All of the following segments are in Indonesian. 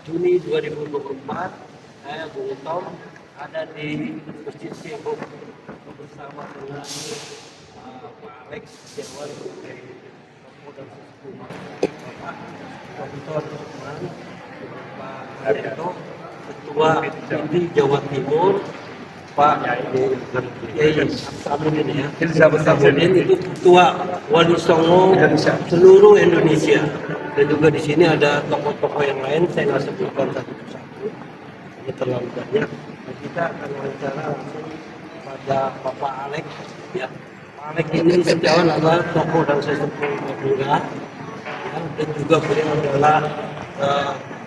Juni 2024 saya Bung Tom ada di Masjid Sibuk bersama dengan Pak Alex Jawan sebagai tokoh dan sesepuh Bapak Dr. Lukman, Pak Haryanto Ketua Indi Jawa Timur, Pak Kiai Samuddin itu Ketua Wali Songo seluruh Indonesia. Dan juga di sini ada tokoh-tokoh yang lain, saya nggak sebutkan satu persatu, ini terlalu banyak. Dan kita akan wawancara langsung pada Bapak Alex. Ya, Pak Alex ini sejauh adalah tokoh dan sesepuh Madura, ya, dan juga beliau adalah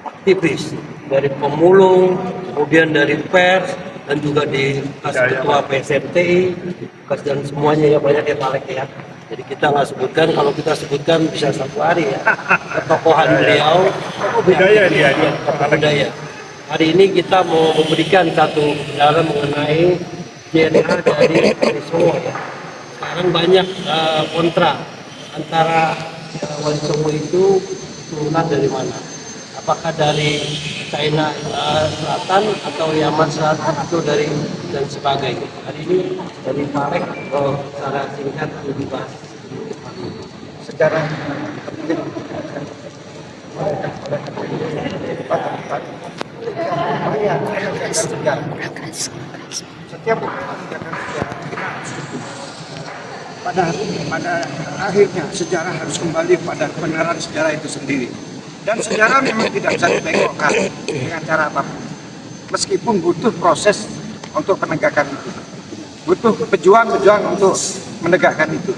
aktivis dari pemulung, kemudian dari pers, dan juga di ketua PSMTI, dan semuanya ya banyak ya Pak Alex ya. Jadi kita nggak sebutkan, kalau kita sebutkan bisa satu hari ya. Ketokohan beliau, budaya dia, budaya. Hari ini kita mau memberikan satu gambaran mengenai DNA dari Songo ya. Sekarang banyak kontra antara Wali Songo itu turunan dari mana? Apakah dari China Selatan atau Yaman Selatan atau dari dan sebagainya. Hari ini dari Marek secara singkat lebih bahas sejarah setiap pada akhirnya sejarah harus kembali pada kebenaran sejarah itu sendiri. Dan sejarah memang tidak bisa dibengkokkan dengan cara apapun. Meskipun butuh proses untuk penegakan itu. Butuh pejuang-pejuang untuk menegakkan itu.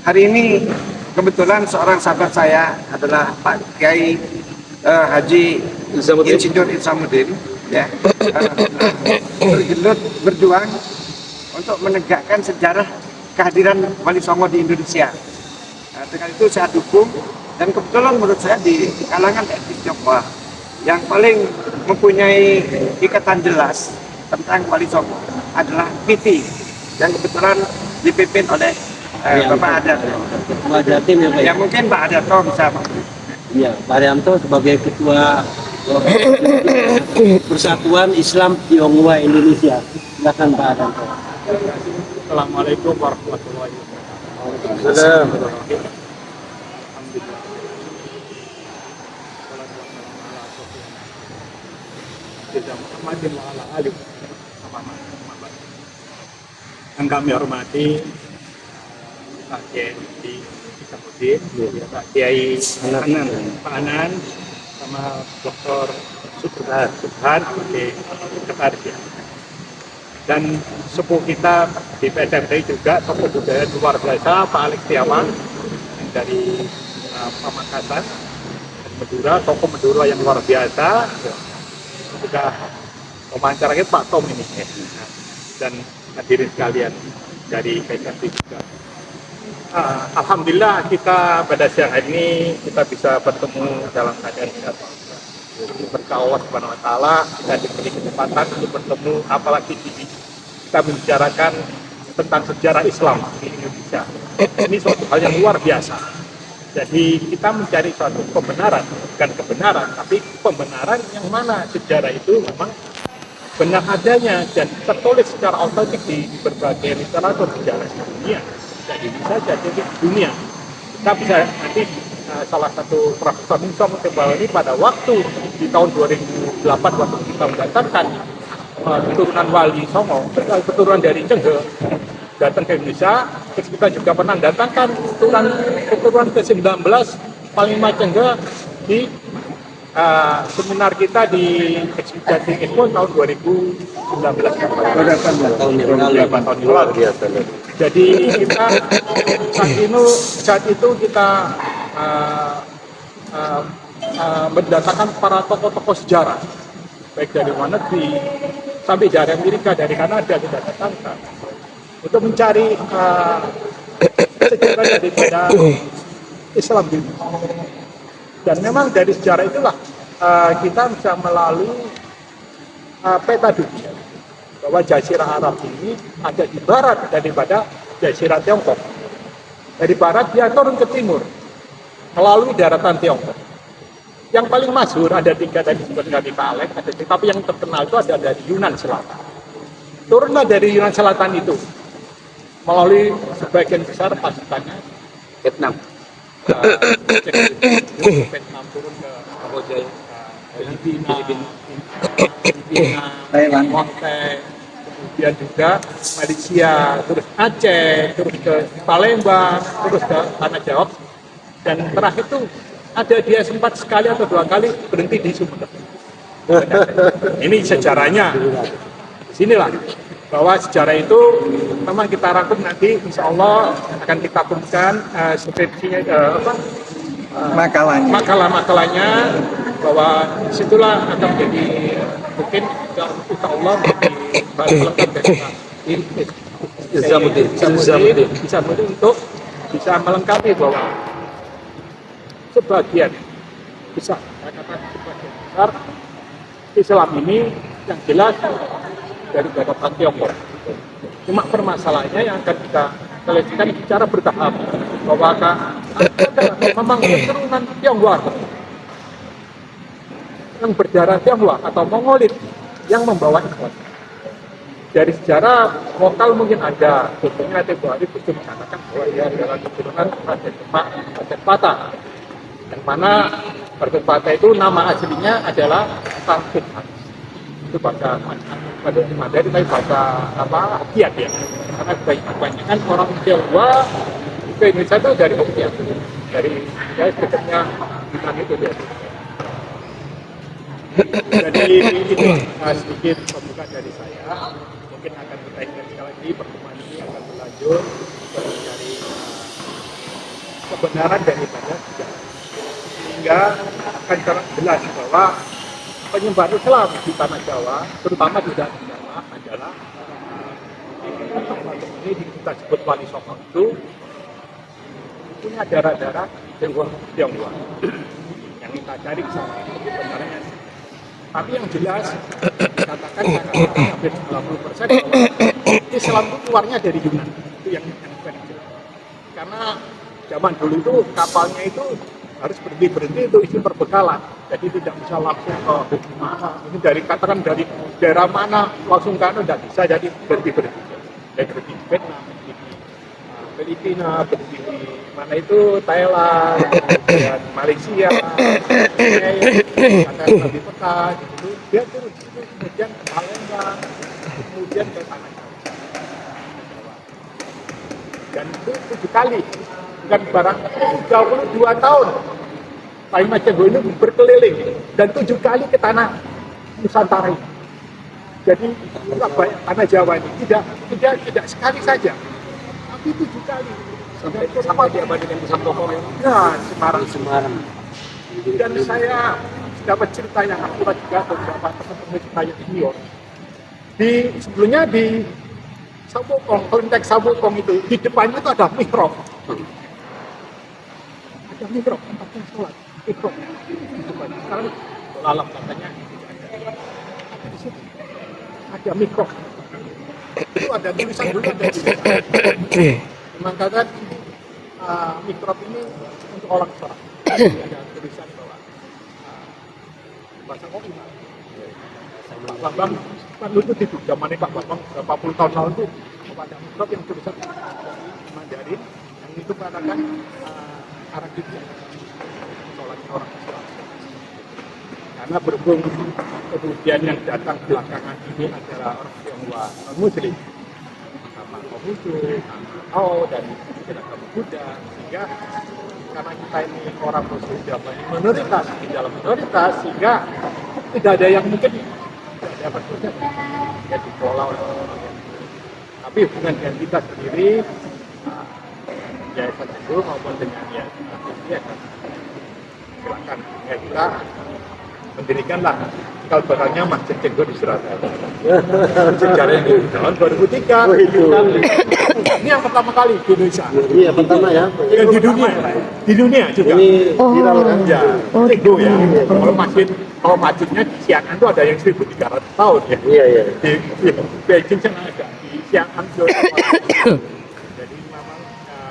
Hari ini kebetulan seorang sahabat saya adalah Pak Kiai Haji Insinyur Isamuddin, ya, bergelut berjuang untuk menegakkan sejarah kehadiran Wali Songo di Indonesia. Dengan itu saya dukung. Dan kebetulan menurut saya di kalangan etnis Tionghoa yang paling mempunyai ikatan jelas tentang Wali Songo adalah PT yang kebetulan dipimpin oleh Bapak Adat. Ketua Jatim ya Pak. Ya mungkin Pak Adat bisa. Iya, Pak Haryanto sebagai Ketua Persatuan Islam Tionghoa Indonesia. Silakan Pak Haryanto. Assalamualaikum warahmatullahi wabarakatuh. Assalamualaikum. Yang kami hormati Pak Kiai Isamuddin, Pak Kiai Pak Anan, sama Dr. Subhan sebagai sekretaris. Dan sepuh kita di PSMTI juga tokoh budaya luar biasa Pak Alex Tiawan dari Pamekasan dan Madura, tokoh Madura yang luar biasa. Sudah mewawancarai Pak Tom ini dan hadirin sekalian dari PSMTI juga. Alhamdulillah kita pada siang hari ini kita bisa bertemu dalam keadaan sehat. Berkah Allah Subhanahu wa Ta'ala, kita diberi kesempatan untuk bertemu, apalagi kita membicarakan tentang sejarah Islam di Indonesia. Ini suatu hal yang luar biasa. Jadi kita mencari suatu kebenaran, bukan kebenaran, tapi pembenaran yang mana sejarah itu memang benar adanya dan tertulis secara otentik di berbagai literatur sejarah di dunia. Jadi bisa jadi di dunia. Kita bisa nanti salah satu Profesor Ningsom ini pada waktu di tahun 2008 waktu kita mendatangkan keturunan Wali Songo, keturunan dari Cenghe datang ke Indonesia, terus kita juga pernah datangkan keturunan ke-19 Panglima Cenghe di seminar kita di Ekspedisi Expo tahun 2019 tahun yang lalu. Jadi kita saat itu kita mendatangkan para tokoh-tokoh sejarah baik dari luar negeri sampai dari Amerika, dari Kanada kita datangkan untuk mencari sejarah daripada Islam ini. Dan memang dari sejarah itulah kita bisa melalui peta dunia bahwa Jazirah Arab ini ada di barat daripada Jazirah Tiongkok. Dari barat dia turun ke timur melalui daratan Tiongkok. Yang paling masyhur ada 3 tadi seperti Pak Alex, tapi yang terkenal itu ada dari Yunan Selatan. Turunlah dari Yunan Selatan itu melalui sebagian besar pasukannya Vietnam. Vietnam turun ke Kamboja, Filipina, Thailand. Monteng, kemudian juga Malaysia, terus Aceh, terus ke Palembang, terus ke Tanah Jawa, dan terakhir itu ada dia sempat sekali atau 2 kali berhenti di Sumeneb. Ini sejarahnya. Sinilah bahwa sejarah itu memang kita rangkum nanti, insya Allah akan kita kumpulkan skripsinya, makalah-makalahnya, bahwa disitulah akan menjadi mungkin insya Allah menjadi bahan lengkap dari Izamuddin untuk bisa melengkapi bahwa sebagian besar, saya katakan sebagian besar Islam ini yang jelas dari gagasan Tiongkok. Cuma permasalahannya yang akan kita selesaikan secara bertahap, bahwa memang keturunan Tionghoa yang berdarah Tionghoa atau Mongolit yang membawa Islam. Dari sejarah lokal mungkin ada, contohnya Tempo Hari itu mengatakan bahwa dia adalah keturunan Raden Demak, Raden Patah, yang mana Raden Patah itu nama aslinya adalah Tangkut. Itu bahasa Mandari, tapi bahasa Hokkien ya, karena kebanyakan orang Tionghoa ke Indonesia itu dari Hokkien, dari ya dekatnya Yunan itu dia. Jadi itu sedikit pembuka dari saya. Mungkin akan kita ingat sekali lagi, pertemuan ini akan berlanjut mencari kebenaran daripada sejarah, sehingga akan sangat jelas bahwa penyebar Islam di tanah Jawa, terutama di daerah Jawa, adalah ini kita sebut Wali Songo itu punya darah-darah Tionghoa yang kita cari sama kebenarannya. Tapi yang jelas dikatakan hampir 90% bahwa Islam itu keluarnya dari Yunan. Itu yang jelas. Karena zaman dulu itu kapalnya itu harus berhenti itu isi perbekalan. Jadi tidak bisa langsung ke mana. Ini dari katakan dari daerah mana langsung ke tidak bisa, jadi berhenti. Jadi berhenti di Vietnam, berhenti di Filipina, berhenti di mana itu Thailand, kemudian Malaysia, kata di peta, gitu. Dia turun situ, kemudian ke Palembang, kemudian ke Tanah Jawa. Dan itu 7 kali, bukan barang 32 tahun. Pak Macenggo ini berkeliling dan 7 kali ke tanah Nusantara ini. Jadi tanah Jawa ini tidak sekali saja, tapi 7 kali. Sampai dia bandingkan di Santoko ya. Nah, Semarang. Dan saya dapat cerita yang akurat juga beberapa teman-teman kita yang senior. Sebelumnya di Sabukong, konteks Sabukong itu di depannya itu ada mihrab. Ada mihrab tempatnya sholat. Mihrab. Sekarang lalap katanya ada di situ. Ada mihrab. Itu ada tulisan dulu ada tulisan. Memang kata mihrab ini untuk orang sholat. Ada tulisan bahwa bahasa Korea. Pak Bambang kan itu di zamannya Pak Bambang berapa puluh tahun lalu itu ada mihrab yang tulisan Mandarin yang itu katakan arah kiblat sholat orang Islam. Karena berhubung kemudian yang datang belakangan ini adalah orang Tionghoa non Muslim, sama Konghucu, Tao dan agama Buddha, sehingga karena kita ini orang Muslim banyak minoritas di dalam minoritas, sehingga tidak ada yang mungkin tidak dapat bekerja ya dikelola oleh orang yang. Tapi hubungan dengan kita sendiri, Yayasan itu maupun dengan Yayasan silakan ya kita mendirikanlah kalbaranya Masjid Cenggo di Surabaya. Sejarah ini tahun 2003. Oh, itu. Ini yang pertama kali di Indonesia. Iya, pertama ya. Yang di dunia juga. Ini viral kan ya. Cenggo ya. Kalau masjidnya di Xi'an itu ada yang 1300 tahun ya. Iya. Di Beijing sana ada, di Xi'an juga. Jadi memang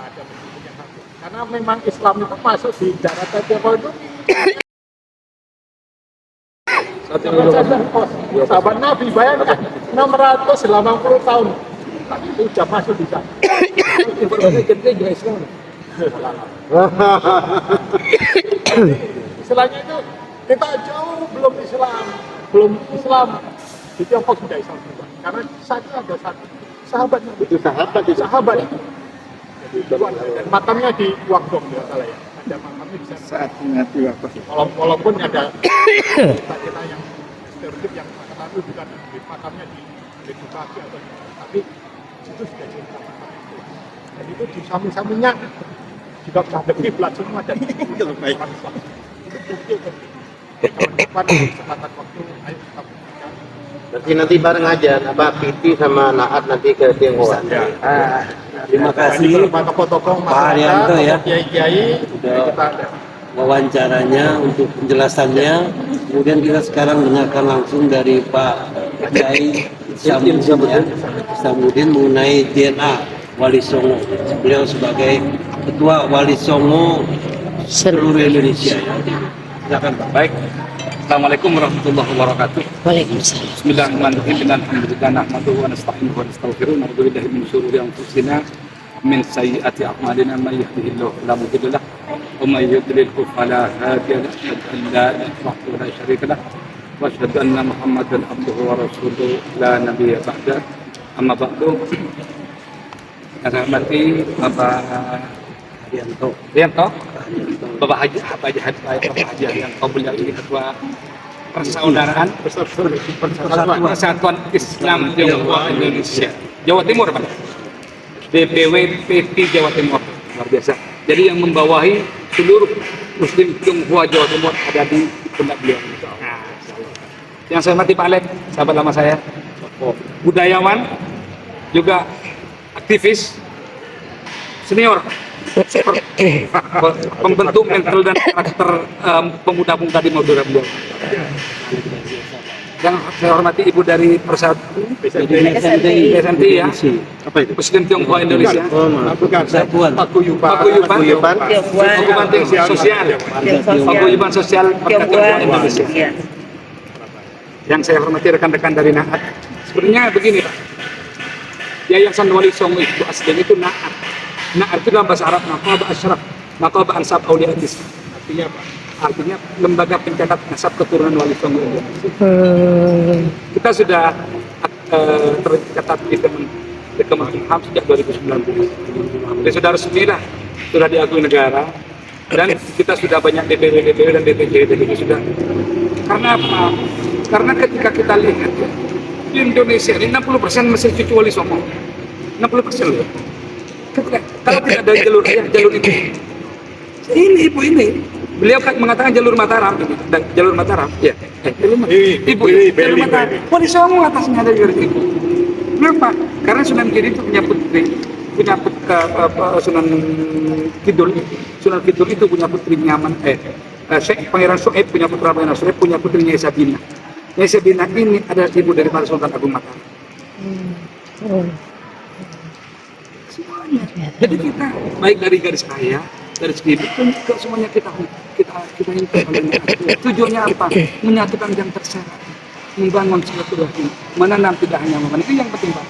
ada masjid yang satu. Karena memang Islam itu masuk di daerah Tiongkok itu Sahabat Nabi, bayangkan 680 tahun. Itu sudah masuk di sana. Informasi gede Islam. Istilahnya itu kita jauh belum Islam. Di Tiongkok sudah Islam juga. Karena saat itu ada satu sahabat Nabi. Itu sahabat. Jadi dan makamnya di Guangdong ya salah ya. Ada makamnya di sana. Saat mati wafat. Walaupun ada kita yang stereotip yang mengatakan itu bukan di makamnya di Bekasi atau tapi itu sudah cerita makam itu. Dan itu di samping-sampingnya juga ada kiblat semua dan itu baik. Itu bukti kawan-kawan kesempatan waktu ayo kita buktikan. Berarti nanti bareng aja apa Piti sama Naat nanti ke Tionghoa. Ya. Terima kasih tokoh-tokoh Pak Haryanto ya kiai-kiai sudah kita ada. wawancaranya untuk penjelasannya. Kemudian kita sekarang dengarkan langsung dari Pak Kiai Isamuddin mengenai DNA Wali Songo. Beliau sebagai Ketua Wali Songo seluruh Indonesia. Silakan Pak. Baik. Assalamualaikum warahmatullahi wabarakatuh. Waalaikumsalam. Bismillahirrahmanirrahim. Alhamdulillah nahmaduhu wa nasta'inuhu wa nastaghfiruh. Na'udzu billahi min syururi anfusina min sayyiati a'malina may yahdihillahu fala mudilla lahu wa may yudlilhu fala hadiya lahu. Asyhadu an la ilaha illallah wa la syarika lahu wa asyhadu anna Muhammadan abduhu wa rasuluhu la nabiyya ba'da. Amma ba'du. Saya hormati Bapak Haryanto, Bapak Haji Haryanto, beliau ini Ketua Persaudaraan Persatuan Islam Tionghoa Indonesia Jawa Timur, Pak. DPW PT Jawa Timur, luar biasa. Jadi yang membawahi seluruh Muslim Tionghoa Jawa Timur ada di pundak beliau. Nah, yang saya hormati Pak Alek, sahabat lama saya, budayawan, juga aktivis, senior, pembentuk mental dan karakter pemuda-pemuda di Madura beliau. Yang saya hormati Ibu dari Persatuan SNTI ya, Muslim Tionghoa Indonesia, Paguyuban Sosial Tionghoa Indonesia. Yang saya hormati rekan-rekan dari Naat. Sebenarnya begini Pak, Yayasan Wali Songo itu aslinya itu Naat. Naat itu dalam bahasa Arab Naqaba Asyraf, Naqaba Ansab Auliatis. Artinya apa? Artinya lembaga pencatat nasab keturunan Wali Songo. Kita sudah tercatat di Kemenkumham sejak 2019. Dan sudah resmi lah, sudah diakui negara. Dan kita sudah banyak DPW dan DPJ sudah. Karena apa? Karena ketika kita lihat ya, di Indonesia ini 60% masih cucu Wali Songo. 60% loh. Kalau tidak dari jalur itu, ini ibu ini, beliau kan mengatakan jalur Mataram, jalur Mataram, ya, ibu, jalur Mataram, Wali Songo atasnya dari garis itu. Kenapa? Karena Sunan Giri itu punya putri, Sunan Kidul itu punya putri Nyaman, Pangeran Soeb punya putra Pangeran Soeb punya putrinya Sabina. Sabina ini adalah ibu dari para Sultan Agung Mataram. Jadi kita baik dari garis ayah, garis ibu ke semuanya kita ini tujuannya apa? Menyatukan yang terserat, membangun silaturahmi, menanam tidak hanya memanen, itu yang penting Pak.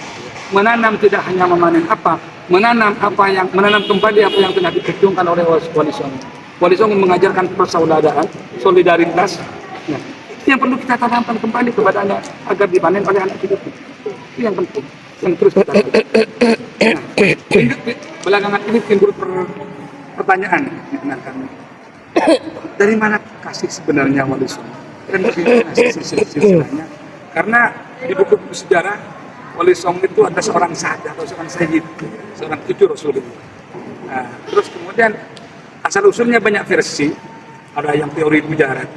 Menanam tidak hanya memanen apa? Menanam kembali apa yang telah diperjuangkan oleh Wali Songo. Wali Songo mengajarkan persaudaraan, solidaritas. Nah, itu yang perlu kita tanamkan kembali kepadanya agar dipanen oleh anak kita. Itu yang penting. Yang terus kita lakukan. Nah, belakangan ini timbul pertanyaan dengan kami. Dari mana kasih sebenarnya Wali Songo? Dan bagaimana silsilahnya? Karena di buku-buku sejarah Wali Songo itu ada seorang sahabat atau seorang sayyid, seorang cucu Rasulullah. Nah, terus kemudian asal usulnya banyak versi. Ada yang teori Gujarat,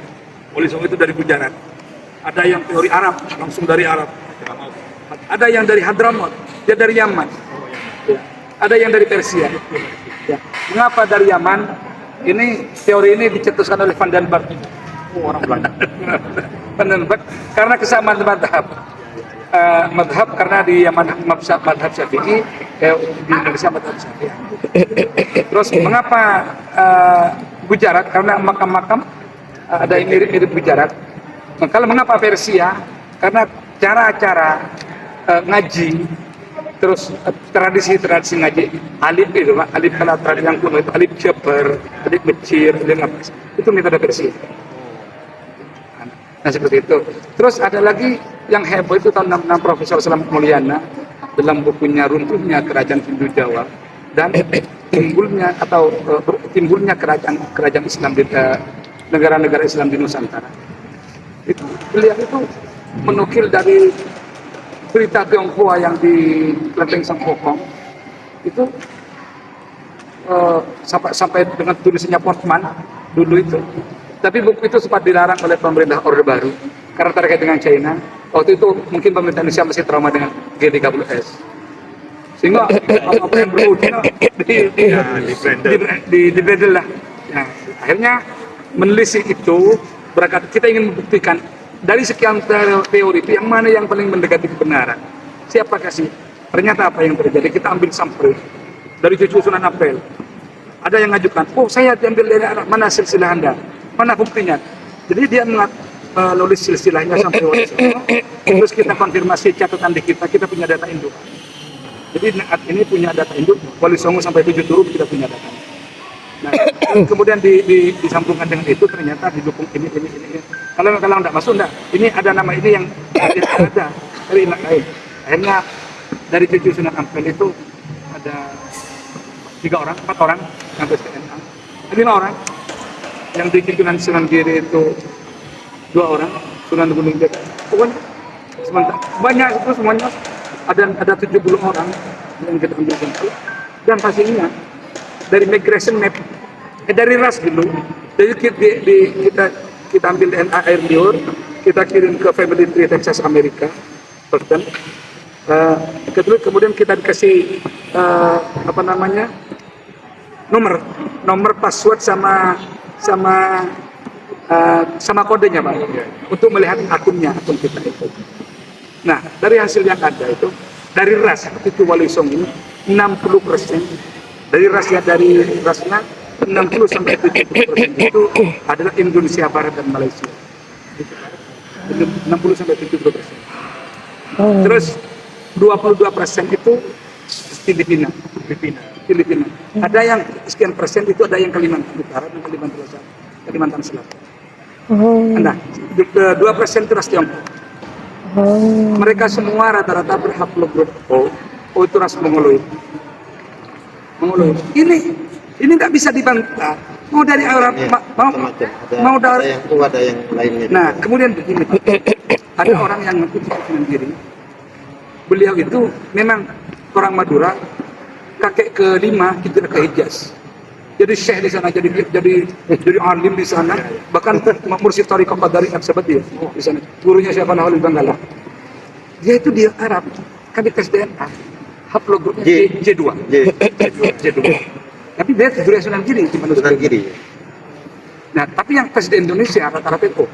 Wali Songo itu dari Gujarat. Ada yang teori Arab, langsung dari Arab. Ada yang dari Hadramaut, dia dari Yaman. Ya. Ada yang dari Persia. Ya. Mengapa dari Yaman? Ini teori ini dicetuskan oleh Van den Berg. Orang Belanda. Van den Berg karena kesamaan madhab. Madhab karena di Yaman madhab Syafi'i, di Indonesia madhab Syafi'i. Terus mengapa Gujarat? Karena makam-makam ada yang mirip-mirip Gujarat. Nah, kalau mengapa Persia? Karena cara-cara ngaji, terus tradisi-tradisi ngaji, alif itu, alif kalau tradisi yang kuno itu alif Jabar, alif Mesir, alif apa? Itu metode Persia. Nah seperti itu. Terus ada lagi yang heboh itu tahun 66 Profesor Selamat Mulyana dalam bukunya Runtuhnya Kerajaan Hindu Jawa dan timbulnya kerajaan Islam di negara-negara Islam di Nusantara. Itu beliau itu menukil dari berita Tionghoa yang di Kelenteng Sampokong itu sampai dengan tulisannya Portman dulu itu. Tapi buku itu sempat dilarang oleh pemerintah Orde Baru karena terkait dengan China. Waktu itu mungkin pemerintah Indonesia masih trauma dengan G30S. Sehingga apa yang berujung di bredel lah. Nah, akhirnya menelisik itu berangkat kita ingin membuktikan dari sekian teori itu yang mana yang paling mendekati kebenaran. Siapa kasih? Ternyata apa yang terjadi? Kita ambil sampel dari cucu Sunan Ampel. Ada yang ngajukan, oh saya diambil dari anak mana silsilah Anda? Mana buktinya? Jadi dia nulis silsilahnya sampai Wali Songo. Terus kita konfirmasi catatan di kita punya data induk. Jadi Naat ini punya data induk, Wali Songo sampai 7 turun kita punya data. Nah, kemudian disambungkan dengan itu ternyata didukung ini. Kalau nggak masuk enggak, ini ada nama ini yang ada dari anak lain. Akhirnya dari cucu Sunan Ampel itu ada 4 orang yang tes DNA, 5 orang. Yang di Sunan Sunan Giri itu 2 orang, Sunan Gunung Jati. Pokoknya sementara banyak itu semuanya ada 70 orang yang kita ambil sampel dan hasilnya dari migration map dari ras dulu. Jadi kita ambil DNA air liur, kita kirim ke Family Tree Texas Amerika, Boston. Kemudian kita dikasih nomor password sama kodenya Pak untuk melihat akun kita itu. Nah dari hasil yang ada itu dari ras itu Wali Songo ini 60% dari rasnya 60 sampai 70% itu adalah Indonesia Barat dan Malaysia. 60 sampai 70%. Terus 22% itu Filipina. Ada yang sekian persen itu ada yang Kalimantan Utara dan Kalimantan Selatan. Nah, 2% itu ras Tiongkok. Mereka semua rata-rata berhaplogrup O itu ras Mongoloid. Ini nggak bisa dibantah. Mau dari Arab, mau dari yang tua, ada yang lainnya. Nah, kemudian begini, ada orang yang ngaku sendiri. Beliau itu memang orang Madura, kakek kelima kita ke Hijaz. Jadi syekh di sana, jadi alim di sana, bahkan mursyid Tariqah Qadari sahabat dia di sana. Gurunya siapa? Nahul Banggala. Dia itu dia Arab, kami tes DNA, haplogrupnya J2. Tapi dia dari Sunan Giri, Sunan Giri. Nah, tapi yang tes di Indonesia rata-rata O.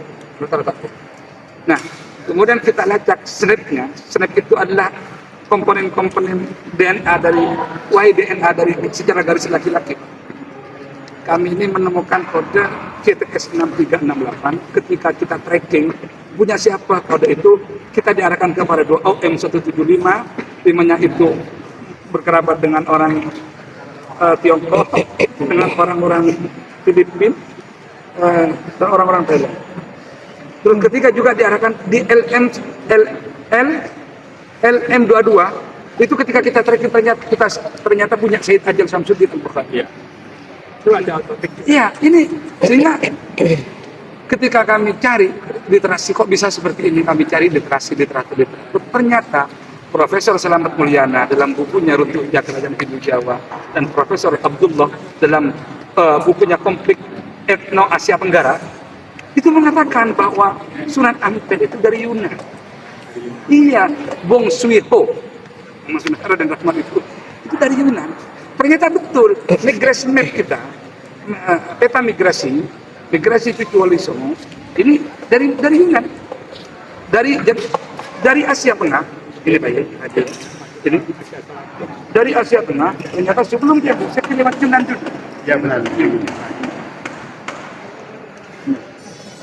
Nah, kemudian kita lacak snapnya. Snap itu adalah komponen-komponen DNA dari DNA dari secara garis laki-laki. Kami ini menemukan kode CTS 6368 ketika kita tracking punya siapa kode itu, kita diarahkan kepada 2 OM175, 5-nya itu berkerabat dengan orang Tiongkok, dengan orang-orang Filipina dan orang-orang Thailand. Terus ketika juga diarahkan di LM22 itu ketika kita tracking ternyata punya Said Ajal Samsudin Al-Bukhari. Iya, ini sehingga ketika kami cari literasi kok bisa seperti ini, kami cari literasi. Ternyata Profesor Selamat Mulyana dalam bukunya Runtuhnya Kerajaan Hindu Jawa dan Profesor Abdullah dalam bukunya Konflik Etno Asia Tenggara itu mengatakan bahwa Sunan Ampel itu dari Yunan. Iya, Bong Suiho, Mas Negara dan Rahmat itu dari Yunan. Ternyata betul, migrasi map kita, peta migrasi cucu Wali Songo ini dari Yunan, dari Asia Tengah. Ini Pak ya, ini dari Asia Tengah. Ternyata sebelumnya saya lewat Yunan juga. Ya benar.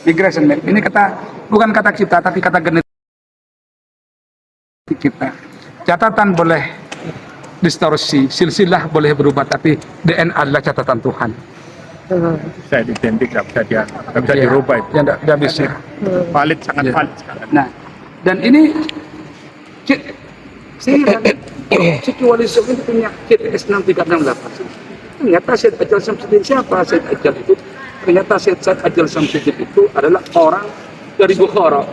Migration map ini kata bukan kata kita, tapi kata genetik kita. Catatan boleh distorsi, silsilah boleh berubah, tapi DNA adalah catatan Tuhan. Saya identik, nggak bisa nggak bisa Ya, dirubah itu. ya nggak bisa. Valid, sangat Ya. valid sekali. Nah, dan ini saya lihat Cucu Wali Songo itu punya CTS 6368. Ternyata Syed Ajal Samsudin siapa? Syed Ajal itu ternyata Syed Ajal Samsudin itu adalah orang dari Bukhara,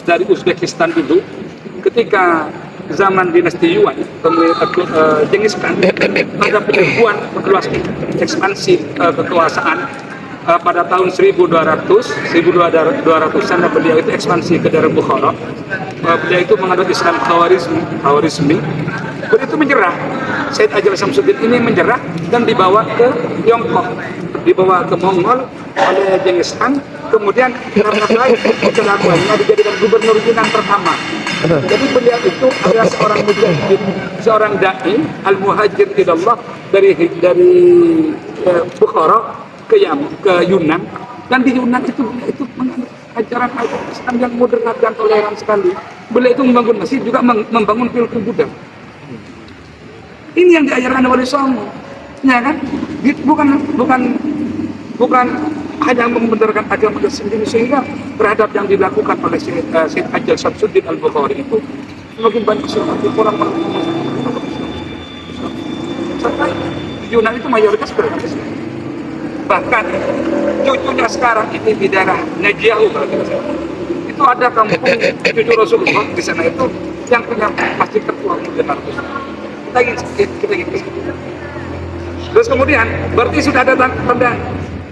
dari Uzbekistan dulu. Ketika zaman dinasti Yuan, Genghis Khan ada penipuan meluas ekspansi kekuasaan pada tahun 1200-an beliau itu ekspansi ke daerah Bukhara. Beliau itu menganut Islam Khawarizmi. Beliau itu menyerah. Syed Ajal Samsudin ini menyerah dan dibawa ke Tiongkok, dibawa ke Mongol oleh Genghis Khan. Kemudian karena baik kelakuannya dijadikan gubernur Yunan pertama. Jadi beliau itu adalah seorang mujahid, seorang dai al-muhajir ilallah dari Bukhara ke Yunan, dan di Yunan itu beliau itu menganut ajaran Islam yang moderat dan toleran sekali. Beliau itu membangun masjid, juga membangun pilku Buddha. Ini yang diajarkan oleh Songo, ya kan? Bukan hanya membenarkan agama sendiri, sehingga terhadap yang dilakukan oleh Syed Ajal Samsudin Al-Bukhari itu semakin banyak orang sampai di Yunan itu mayoritas beragama Islam. Bahkan cucunya sekarang ini di daerah Najiahu, itu ada kampung cucu Rasulullah di sana itu yang punya masjid tertua di Jakarta. Kita ingin terus kemudian berarti sudah ada tanda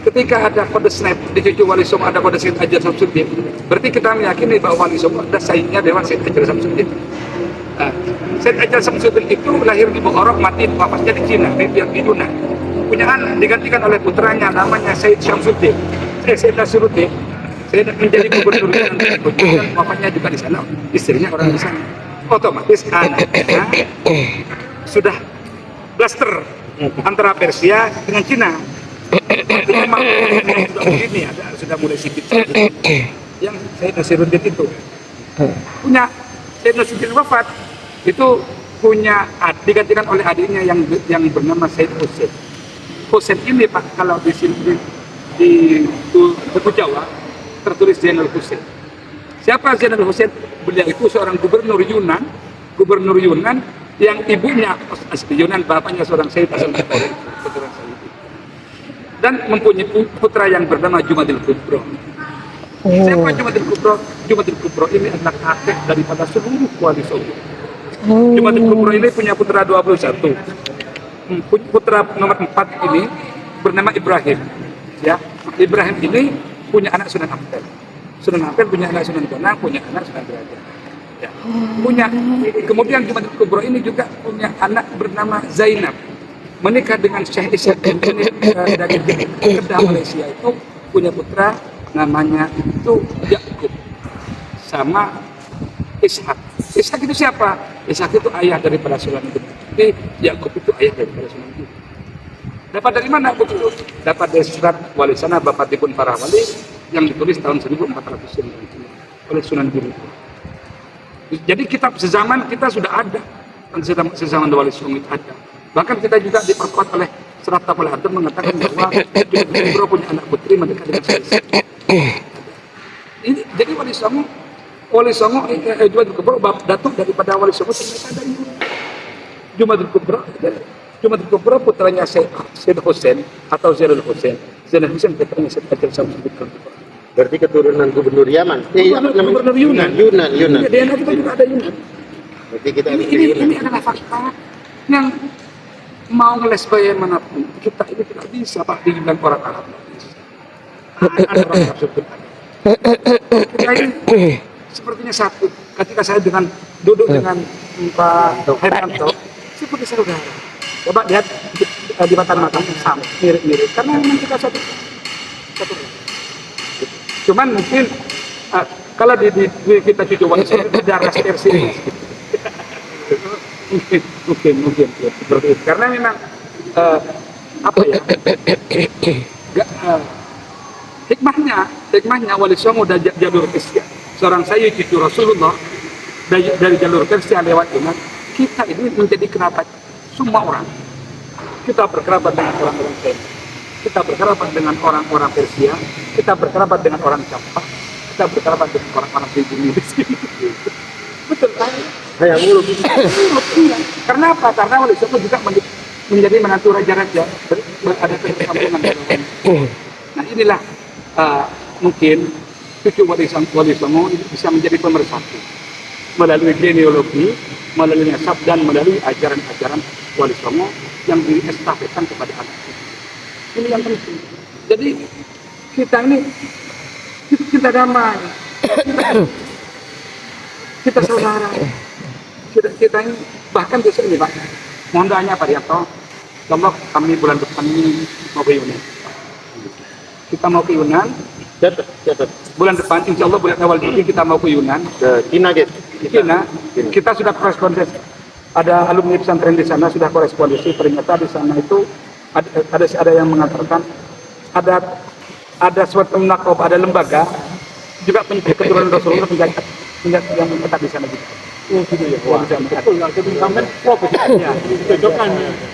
ketika ada kode snap di cucu Wali Songo, ada kode Syed Ajal Samsudin, berarti kita meyakini bahwa Wali Songo ada saingnya Dewan Syed Ajal Samsudin. Syed Ajal Samsudin itu lahir di Bukhara, mati wafatnya di Cina, di Yunan. Punya anak digantikan oleh putranya namanya Syed Syamsuddin, Syed Nasiruddin. Saya menjadi gubernur Yunan, wafatnya juga di sana, istrinya orang di sana. Otomatis anaknya sudah blaster antara Persia dengan Cina. Artinya memang sudah begini, sudah mulai sedikit yang Syed Nasiruddin itu punya. Syed Nasiruddin wafat itu punya digantikan oleh adiknya yang bernama Syed Hussein. Hussein ini Pak, kalau di sini di buku Jawa tertulis Zainal Hussein. Siapa Zainal Hussein? Beliau itu seorang gubernur Yunan yang ibunya asli Yunan, bapaknya seorang Syed Hasan Bukhari, dan mempunyai putra yang bernama Jumadil Kubro. Siapa Jumadil Kubro? Jumadil Kubro ini adalah kakek daripada seluruh Wali Songo. Jumadil Kubro ini punya putra 21. Putra nomor 4 ini bernama Ibrahim. Ya, Ibrahim ini punya anak Sunan Ampel. Sunan Ampel punya anak Sunan Bonang, punya anak Sunan Derajat. Ya. Kemudian Jumadil Kubro ini juga punya anak bernama Zainab. Menikah dengan Syekh Ishaq dari Kedah, Malaysia, itu punya putra namanya itu Yakub sama Ishak. Ishak itu siapa? Ishak itu ayah daripada Sunan Gunung. Jadi Yakub itu ayah daripada Sunan Gunung. Dapat dari mana buku itu? Dapat dari surat Wali Sana Bapak Dipun Para Wali yang ditulis tahun 1490 oleh Sunan Gunung. Jadi kitab sezaman kita sudah ada, sezaman Wali Songo itu ada. Bahkan kita juga diperkuat oleh Surat Tapal Atur mengatakan bahwa Kubro punya anak putri menikah dengan Syekh. Ini jadi Wali Songo Jumadil Kubro datuk daripada Wali Songo ternyata ada ini. Jumadil Kubro putranya Syed Hussein atau Zainal Hussein. Zainal Hussein putranya Syed Ajal Samsudin. Berarti keturunan gubernur Yaman. Gubernur Yunan. Yunan. DNA kita juga ada Yunan. Berarti kita Ini adalah fakta yang mau ngeles bagaimanapun kita ini tidak bisa Pak dibilang orang Arab. Ada orang Arab sebenarnya. Kita ini sepertinya satu. Ketika saya duduk dengan Pak Herianto, seperti saudara. Coba lihat di mata sama, mirip-mirip. Karena memang kita satu. Cuman mungkin kalau di kita cucu Wali Songo ada ras versi. Mungkin seperti itu. Karena memang hikmahnya Wali Songo udah jalur Islam. seorang saya cucu Rasulullah dari jalur Persia lewat Yunan, kita ini menjadi kerabat semua orang. Kita berkerabat dengan orang-orang Persia, kita berkerabat dengan orang-orang Persia, kita berkerabat dengan orang Jepang, kita berkerabat dengan orang-orang pribumi di sini. Betul kan? Saya nguluk. Iya. Karena apa? Karena Wali Songo juga menjadi menantu raja-raja, ada ketersambungan. Nah inilah mungkin cucu Wali Songo bisa menjadi pemersatu melalui genealogi, melalui nasab dan melalui ajaran-ajaran Wali Songo yang diestafetkan kepada anak kita. Ini yang penting. Jadi kita ini kita damai, kita saudara, kita ini bahkan di sini Pak. Mohon doanya Pak Rianto, Allah kami bulan depan ini mau ke Yunan. Kita mau ke Yunan. Catat. Bulan depan, insya Allah bulan awal Juli kita mau ke Yunan. Ke Cina gitu. Cina, kita sudah korespondensi. Ada alumni pesantren di sana sudah korespondensi. Ternyata di sana itu ada yang mengatakan ada suatu nakob, ada lembaga juga keturunan Rasulullah yang menetap di sana juga. Oh gitu ya. Wah, betul. Itu sampai Ya, cocokkan.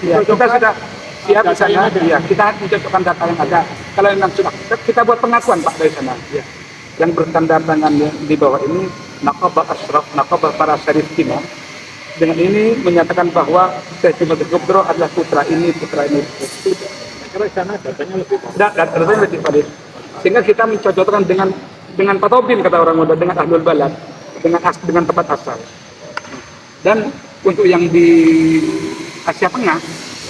ya, kita sudah siap di sana. Ya, kita mencocokkan data yang ada. Kalau memang sudah kita buat pengakuan Pak dari sana. Ya. Yang bertanda tangan di bawah ini Naqabah Ashraf, Naqabah para Syarif Timur. Dengan ini menyatakan bahwa Syekh Timur Kubro adalah putra ini. Karena sana datanya lebih Datanya lebih valid. Sehingga kita mencocokkan dengan patobin kata orang muda, dengan ahlul balad, dengan tempat asal. Dan untuk yang di Asia Tengah,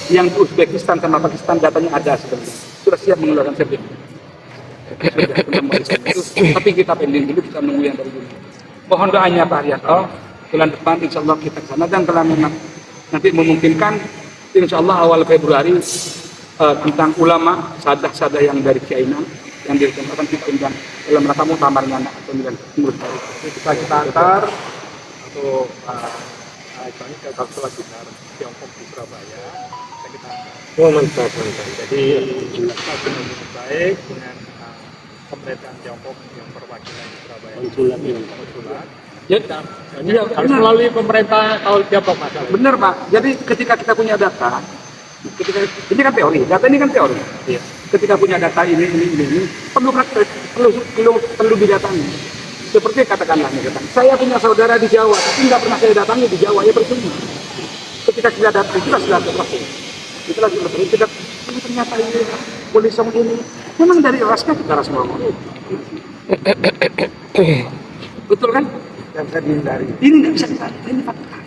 yang di Uzbekistan sama Pakistan datanya ada sebenarnya. Sudah siap mengeluarkan sertifikat. Tapi kita pending dulu, kita menunggu yang dari dulu. Mohon doanya Pak Haryanto, bulan depan insya Allah kita ke sana, dan kalau memang nanti memungkinkan, insya Allah awal Februari tentang ulama sadah-sadah yang dari China yang akan kita undang dalam rangka muktamarnya anak pemilihan menurut saya. Kita antar untuk misalnya ke konsulat besar Tiongkok di Surabaya, kita antar. Oh mantap. Jadi kita benar-benar baik dengan pemerintahan Tiongkok yang perwakilan di Surabaya. Konsulat. Ya, Iya, harus melalui pemerintah kalau Tiongkok masalah. benar Pak. Jadi ketika kita punya data, ini kan teori, data ini kan teori. Iya. Ketika punya data ini perlu praktek, perlu didatangi. Seperti katakanlah saya punya saudara di Jawa, tapi nggak pernah saya datangi di Jawa, ya percuma. Ketika kita datang itu sudah selesai. Itulah kita ternyata ini Wali Songo ini memang dari rasnya kita ras Mongol. Betul kan? Yang bisa dihindari. Ini nggak bisa dihindari, ini fakta.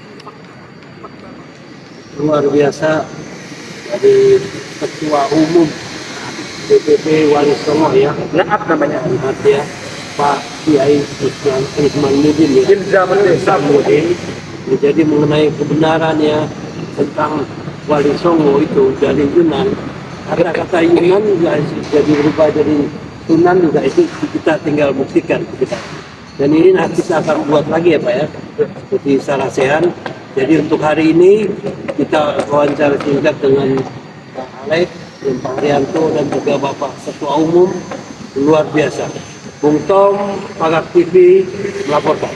Luar biasa dari Ketua Umum DPP Wali Songo ya, Naat namanya. ya Pak Kiai Ismanuddin ya. Ilzamuddin. Jadi mengenai kebenarannya tentang Wali Songo itu dari Yunan, kata-kata Yunan juga jadi berubah jadi Sunan juga, itu kita tinggal buktikan kita. Dan ini nanti kita akan buat lagi ya Pak ya, seperti Sarasehan. Jadi untuk hari ini kita wawancara singkat dengan Pak Alex, dan Pak Rianto, dan juga Bapak Ketua Umum. Luar biasa. Bung Tom, Pagar TV melaporkan.